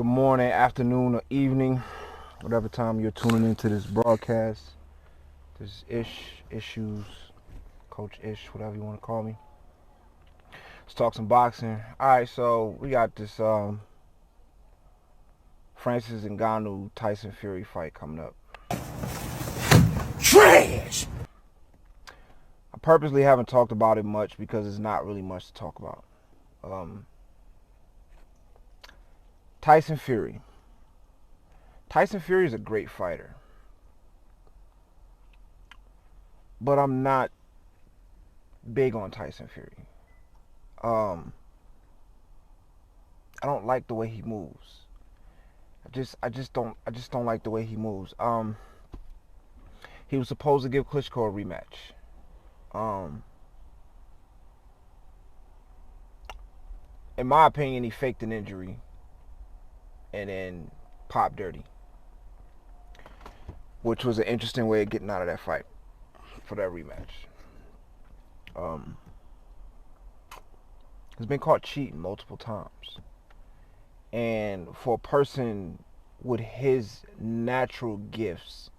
Good morning, afternoon, or evening, whatever time you're tuning into this broadcast. This is Issues, Coach Ish, whatever you want to call me. Let's talk some boxing. All right, so we got this Francis Ngannou Tyson Fury fight coming up. Trash! I purposely haven't talked about it much because it's not really much to talk about. Tyson Fury. Tyson Fury is a great fighter, but I'm not big on Tyson Fury. I don't like the way he moves. I just don't like the way he moves. He was supposed to give Klitschko a rematch. In my opinion, he faked an injury and then popped dirty, which was an interesting way of getting out of that fight for that rematch. He's been caught cheating multiple times. And for a person with his natural gifts,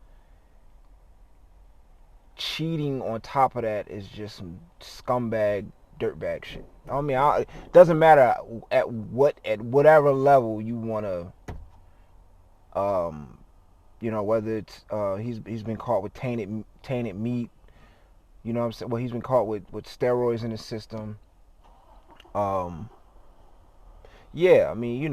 cheating on top of that is just some scumbag, dirtbag shit. I mean, it doesn't matter at whatever level you want to, whether it's he's been caught with tainted meat. You know what I'm saying? Well, he's been caught with steroids in his system. Yeah, I mean,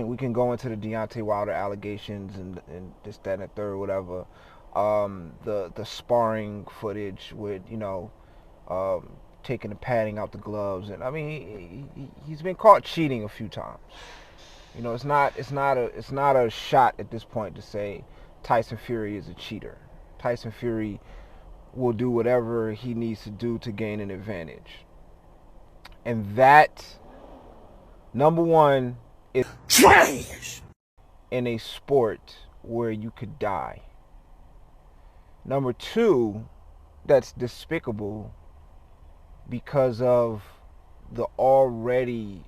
we can go into the Deontay Wilder allegations and this, that, and the third, whatever. The sparring footage with taking the padding out the gloves, and I mean he's been caught cheating a few times. It's not a shot at this point to say Tyson Fury is a cheater. Tyson Fury will do whatever he needs to do to gain an advantage, and that, number one, is Trash! in a sport where you could die. Number two, that's despicable because of the already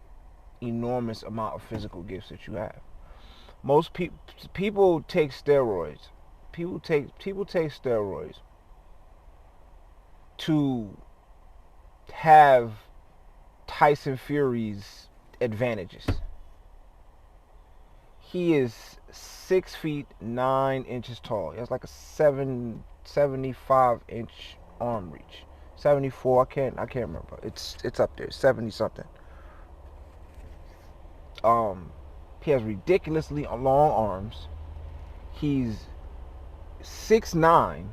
enormous amount of physical gifts that you have. Most people take steroids. People take steroids to have Tyson Fury's advantages. He is 6 feet 9 inches tall. He has like a 75-inch arm reach. 74, I can't remember. It's up there, 70 something. He has ridiculously long arms. He's 6'9".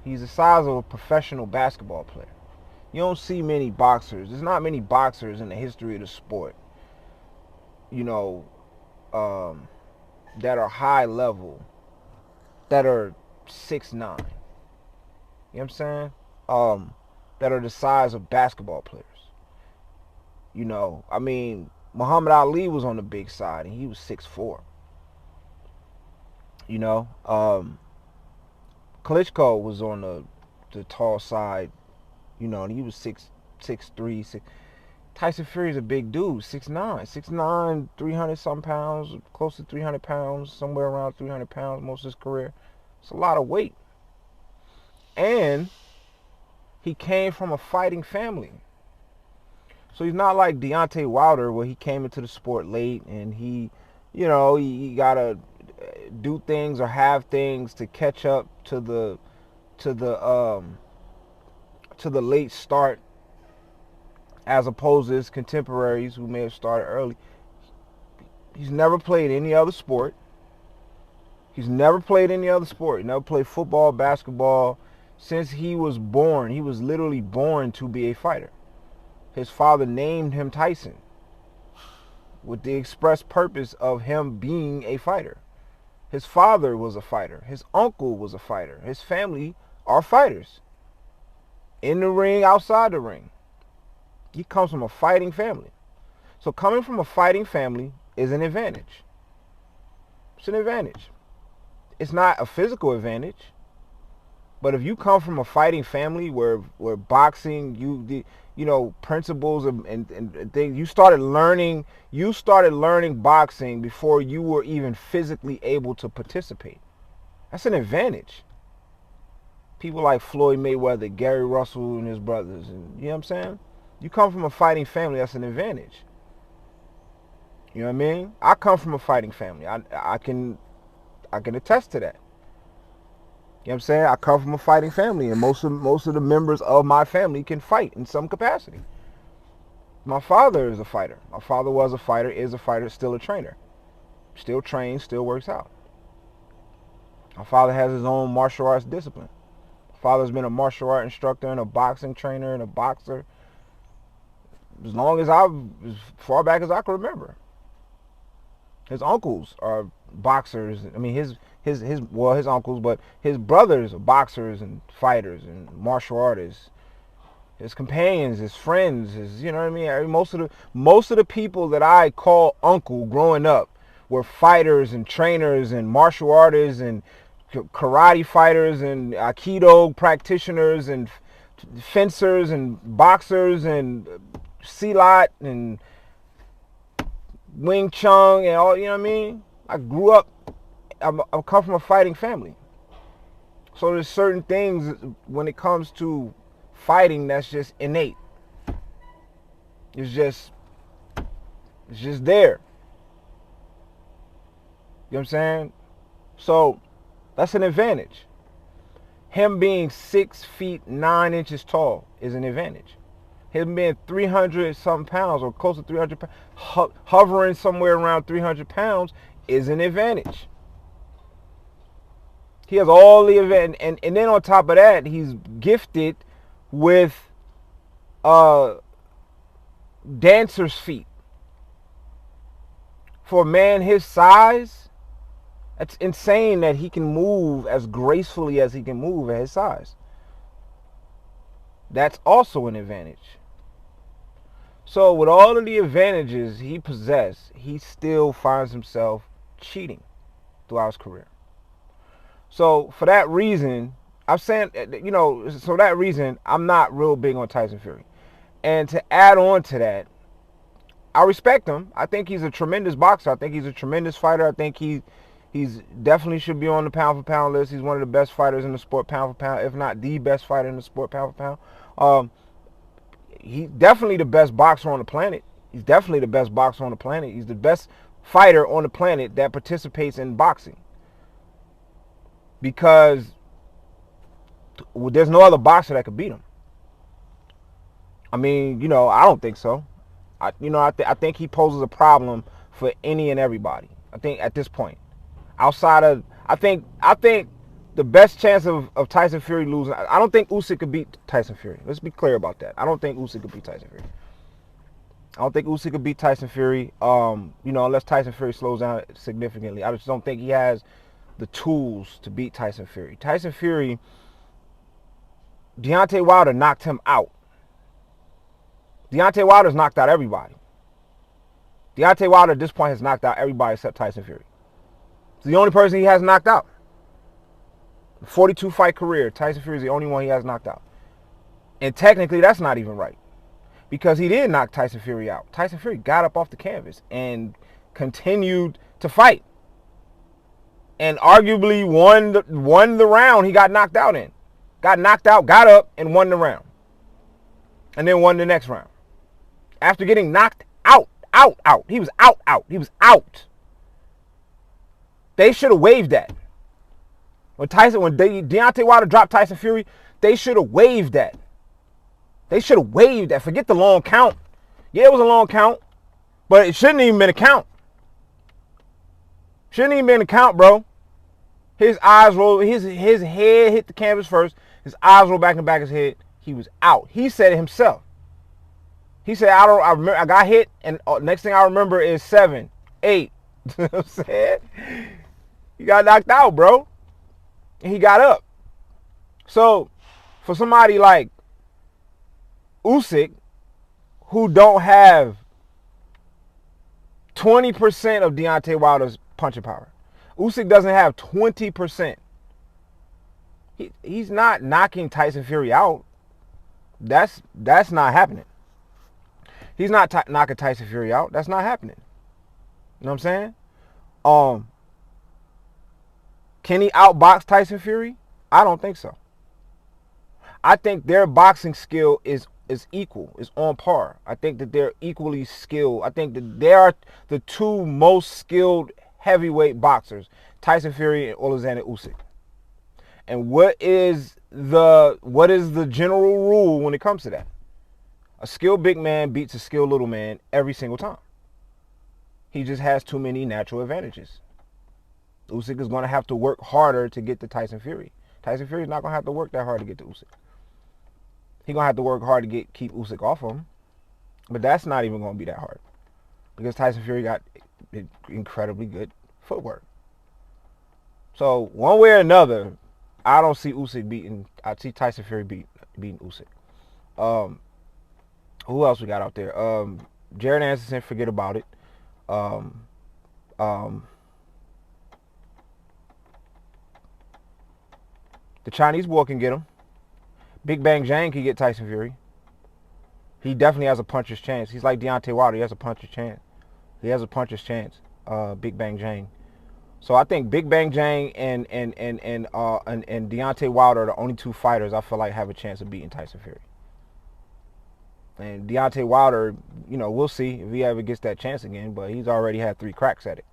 He's the size of a professional basketball player. You don't see many boxers. There's not many boxers in the history of the sport, that are high level, that are 6'9". You know what I'm saying? That are the size of basketball players. I mean, Muhammad Ali was on the big side and he was 6'4". Klitschko was on the tall side, and he was 6'3". Tyson Fury's a big dude, 6'9", 300 something pounds, close to 300 pounds, somewhere around 300 pounds most of his career. It's a lot of weight. And he came from a fighting family. So he's not like Deontay Wilder, where he came into the sport late and he gotta do things or have things to catch up to the late start, as opposed to his contemporaries who may have started early. He's never played any other sport. He never played football, basketball. Since he was born, he was literally born to be a fighter. His father named him Tyson with the express purpose of him being a fighter. His father was a fighter. His uncle was a fighter. His family are fighters. In the ring, outside the ring. He comes from a fighting family. So coming from a fighting family is an advantage. It's an advantage. It's not a physical advantage. But if you come from a fighting family where boxing, principles and things. You started learning boxing before you were even physically able to participate. That's an advantage. People like Floyd Mayweather, Gary Russell and his brothers, and you know what I'm saying? You come from a fighting family, that's an advantage. You know what I mean? I come from a fighting family. I can attest to that. You know what I'm saying? I come from a fighting family, and most of the members of my family can fight in some capacity. My father is a fighter. My father was a fighter, is a fighter, still a trainer. Still trains, still works out. My father has his own martial arts discipline. My father's been a martial art instructor and a boxing trainer and a boxer as far back as I can remember. His uncles are boxers. I mean, his uncles, but his brothers are boxers and fighters and martial artists. His companions, his friends, you know what I mean? Most of the people that I call uncle growing up were fighters and trainers and martial artists and karate fighters and aikido practitioners and fencers and boxers and silat and Wing Chun and all, you know what I mean? I grew up, I come from a fighting family. So there's certain things when it comes to fighting that's just innate. It's just there. You know what I'm saying? So that's an advantage. Him being 6 feet 9 inches tall is an advantage. Him being 300 something pounds or close to 300 pounds, hovering somewhere around 300 pounds is an advantage. He has all the advantage, and then on top of that, he's gifted with dancer's feet. For a man his size, it's insane that he can move as gracefully as he can move at his size. That's also an advantage. So with all of the advantages he possessed, he still finds himself cheating throughout his career. So for that reason, I'm not real big on Tyson Fury. And to add on to that, I respect him. I think he's a tremendous boxer. I think he's a tremendous fighter. I think he's definitely should be on the pound for pound list. He's one of the best fighters in the sport, pound for pound, if not the best fighter in the sport, pound for pound. He's definitely the best boxer on the planet. He's definitely the best boxer on the planet. He's the best fighter on the planet that participates in boxing. Because there's no other boxer that could beat him. I mean, I don't think so. I think he poses a problem for any and everybody. I think at this point, outside of, I think the best chance of Tyson Fury losing, I don't think Usyk could beat Tyson Fury. Let's be clear about that. I don't think Usyk could beat Tyson Fury. I don't think Usyk could beat Tyson Fury, unless Tyson Fury slows down significantly. I just don't think he has the tools to beat Tyson Fury. Tyson Fury, Deontay Wilder knocked him out. Deontay Wilder's knocked out everybody. Deontay Wilder at this point has knocked out everybody except Tyson Fury. It's the only person he has knocked out. 42 fight career, Tyson Fury is the only one he has knocked out. And technically that's not even right. Because he did knock Tyson Fury out. Tyson Fury got up off the canvas and continued to fight. And arguably won the round he got knocked out in. Got knocked out, got up, and won the round. And then won the next round. After getting knocked out. He was out. He was out. They should have waived that. When Deontay Wilder dropped Tyson Fury, they should have waived that. They should have waived that. Forget the long count. Yeah, it was a long count. But it shouldn't even been a count. Shouldn't even been a count, bro. His eyes rolled. His head hit the canvas first. His eyes rolled back in the back of his head. He was out. He said it himself. He said, I got hit, and next thing I remember is 7, 8. You know what I'm saying? He got knocked out, bro. And he got up. So, for somebody like Usyk, who don't have 20% of Deontay Wilder's punching power, Usyk doesn't have 20%. He's not knocking Tyson Fury out. That's not happening. He's not knocking Tyson Fury out. That's not happening. You know what I'm saying? Can he outbox Tyson Fury? I don't think so. I think their boxing skill is equal, is on par. I think that they're equally skilled. I think that they are the two most skilled heavyweight boxers, Tyson Fury and Alexander Usyk. And what is the general rule when it comes to that? A skilled big man beats a skilled little man every single time. He just has too many natural advantages. Usyk is going to have to work harder to get to Tyson Fury. Tyson Fury is not going to have to work that hard to get to Usyk. He's going to have to work hard to keep Usyk off him. But that's not even going to be that hard. Because Tyson Fury got incredibly good footwork. So, one way or another, I don't see Usyk beating. I see Tyson Fury beating Usyk. Who else we got out there? Jared Anderson, forget about it. The Chinese boy can get him. Big Bang Jang can get Tyson Fury. He definitely has a puncher's chance. He's like Deontay Wilder. He has a puncher's chance. Big Bang Jang. So I think Big Bang Jang and Deontay Wilder are the only two fighters I feel like have a chance of beating Tyson Fury. And Deontay Wilder, we'll see if he ever gets that chance again, but he's already had 3 cracks at it.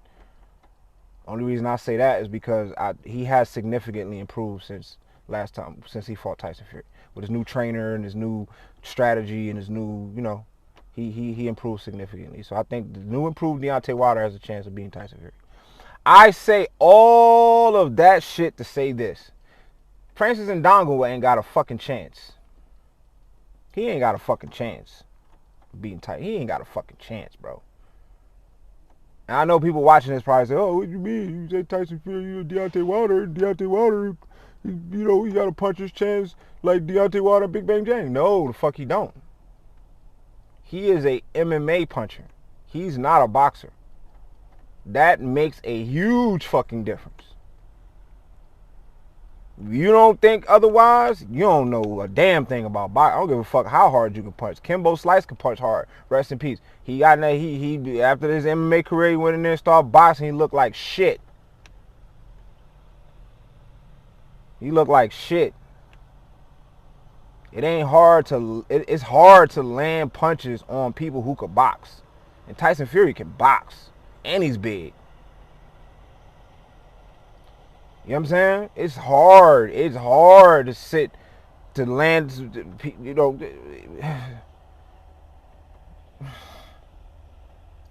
Only reason I say that is because he has significantly improved since he fought Tyson Fury. With his new trainer and his new strategy and his new, he improved significantly. So I think the new improved Deontay Wilder has a chance of beating Tyson Fury. I say all of that shit to say this. Francis Ngannou ain't got a fucking chance. He ain't got a fucking chance beating Tyson. He ain't got a fucking chance, bro. And I know people watching this probably say, "Oh, what you mean? You say Tyson Fury, Deontay Wilder, he got a puncher's chance like Deontay Wilder, Big Bang Jang." No, the fuck he don't. He is a MMA puncher. He's not a boxer. That makes a huge fucking difference. If you don't think otherwise, you don't know a damn thing about boxing. I don't give a fuck how hard you can punch. Kimbo Slice can punch hard. Rest in peace. He after his MMA career, he went in there and started boxing. He looked like shit. It's hard to land punches on people who could box. And Tyson Fury can box. And he's big. You know what I'm saying? It's hard. It's hard to land,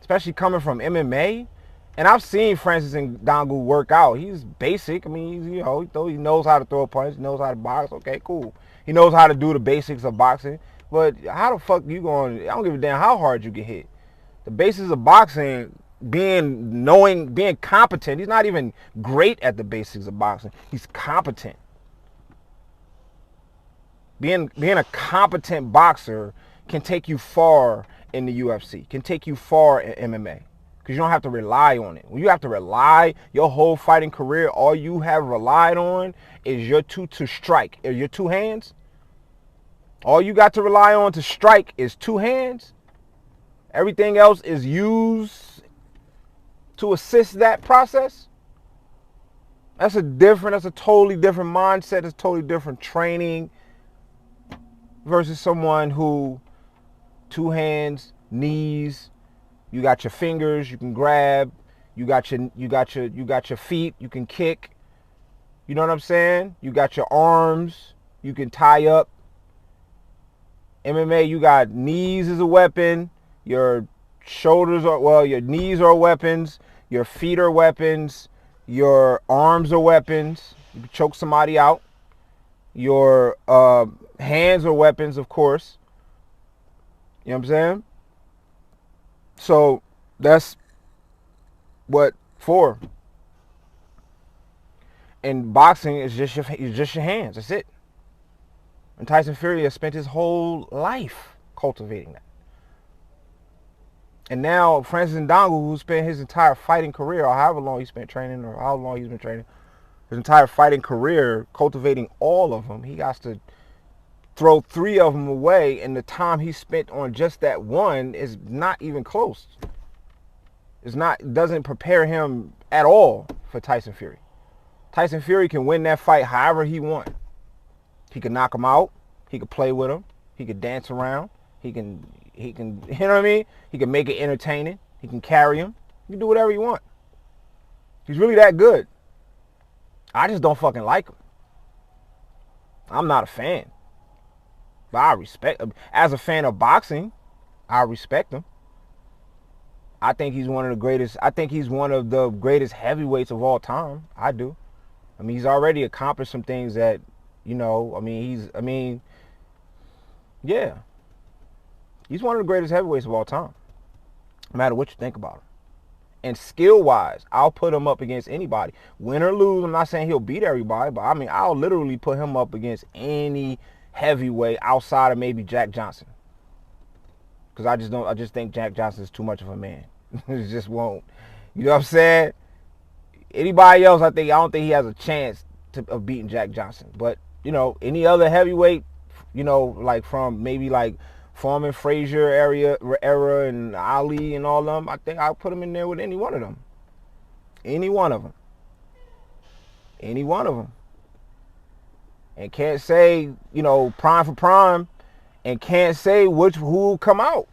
especially coming from MMA. And I've seen Francis Ngannou work out. He's basic. I mean, he knows how to throw a punch, he knows how to box. Okay, cool. He knows how to do the basics of boxing. But how the fuck you going? I don't give a damn how hard you get hit. The basics of boxing, being competent. He's not even great at the basics of boxing. He's competent. Being a competent boxer can take you far in the UFC. Can take you far in MMA. Because you don't have to rely on it. When you have to rely your whole fighting career, all you have relied on is your to strike. Or your 2 hands. All you got to rely on to strike is 2 hands. Everything else is used to assist that process. That's a totally different mindset. It's totally different training versus someone who 2 hands, knees, you got your fingers, you can grab, you got your feet, you can kick. You know what I'm saying? You got your arms, you can tie up. MMA, you got knees as a weapon, your knees are weapons, your feet are weapons, your arms are weapons. You can choke somebody out. Your hands are weapons, of course. You know what I'm saying? So that's what for. And boxing is just your hands. That's it. And Tyson Fury has spent his whole life cultivating that. And now Francis Ngannou, who spent his entire fighting career, or however long he spent training, or how long he's been training, his entire fighting career cultivating all of them, he got to throw 3 of them away, and the time he spent on just that one is not even close. It doesn't prepare him at all for Tyson Fury. Tyson Fury can win that fight however he wants. He can knock him out. He could play with him. He could dance around. He can, you know what I mean? He can make it entertaining. He can carry him. He can do whatever he wants. He's really that good. I just don't fucking like him. I'm not a fan. But I respect him. As a fan of boxing, I respect him. I think he's one of the greatest. I think he's one of the greatest heavyweights of all time. I do. I mean, he's already accomplished some things that, you know, yeah. He's one of the greatest heavyweights of all time. No matter what you think about him. And skill-wise, I'll put him up against anybody. Win or lose, I'm not saying he'll beat everybody, but I mean, I'll literally put him up against any heavyweight outside of maybe Jack Johnson. Because I just think Jack Johnson is too much of a man. It just won't. You know what I'm saying? Anybody else, I don't think he has a chance of beating Jack Johnson. But, you know, any other heavyweight, you know, like from maybe like Foreman, Frazier era and Ali and all of them, I think I'll put him in there with any one of them. Any one of them. Any one of them. And can't say, you know, prime for prime, and can't say who will come out.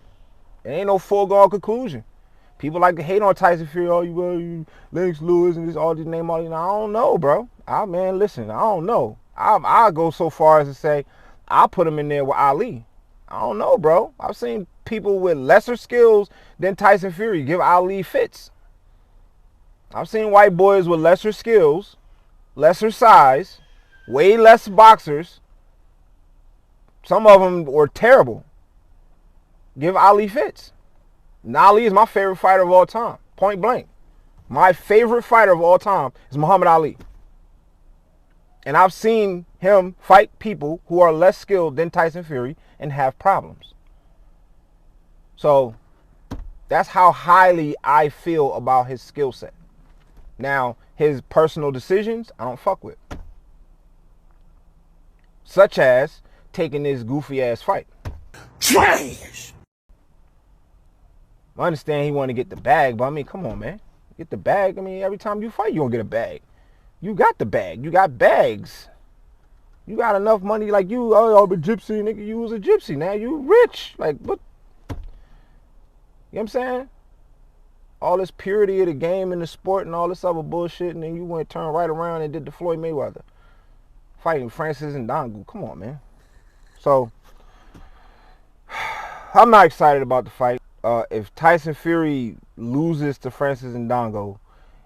It ain't no foregone conclusion. People like to hate on Tyson Fury. Oh, you Lennox Lewis and this, all these name, all these. I don't know, bro. Man, listen, I don't know. I'll go so far as to say I'll put him in there with Ali. I don't know, bro. I've seen people with lesser skills than Tyson Fury give Ali fits. I've seen white boys with lesser skills, lesser size, way less boxers. Some of them were terrible. Give Ali fits. And Ali is my favorite fighter of all time. Point blank. My favorite fighter of all time is Muhammad Ali. And I've seen him fight people who are less skilled than Tyson Fury and have problems. So that's how highly I feel about his skill set. Now, his personal decisions, I don't fuck with. Such as taking this goofy ass fight. Trash! I understand he want to get the bag, but I mean, come on, man. Get the bag. I mean, every time you fight, you're going to get a bag. You got the bag. You got bags. You got enough money like you, oh, I'm a gypsy, nigga. You was a gypsy. Now you rich. Like, what? You know what I'm saying? All this purity of the game and the sport and all this other bullshit, and then you went turn right around and did the Floyd Mayweather. Fighting Francis Ngannou. Come on, man. So, I'm not excited about the fight. If Tyson Fury loses to Francis Ngannou,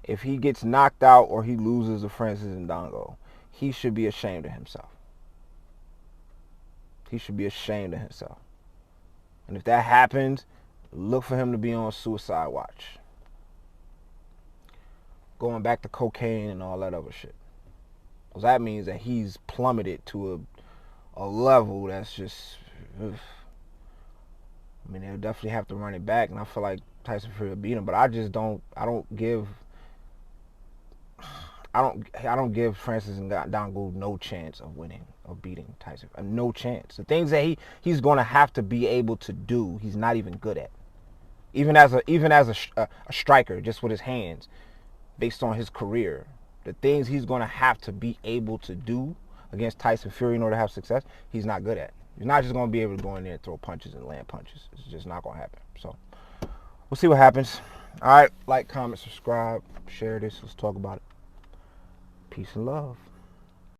if he gets knocked out or he loses to Francis Ngannou, he should be ashamed of himself. He should be ashamed of himself. And if that happens, look for him to be on suicide watch. Going back to cocaine and all that other shit. Because that means that he's plummeted to a level that's just... Ugh. I mean, they'll definitely have to run it back, and I feel like Tyson Fury will beat him. But I don't give Francis Ngannou no chance of winning, of beating Tyson. No chance. The things that he's going to have to be able to do, he's not even good at. Even as a striker, just with his hands, based on his career, the things he's going to have to be able to do against Tyson Fury in order to have success, he's not good at. He's not just going to be able to go in there and throw punches and land punches. It's just not going to happen. So, we'll see what happens. All right, like, comment, subscribe, share this. Let's talk about it. Peace and love.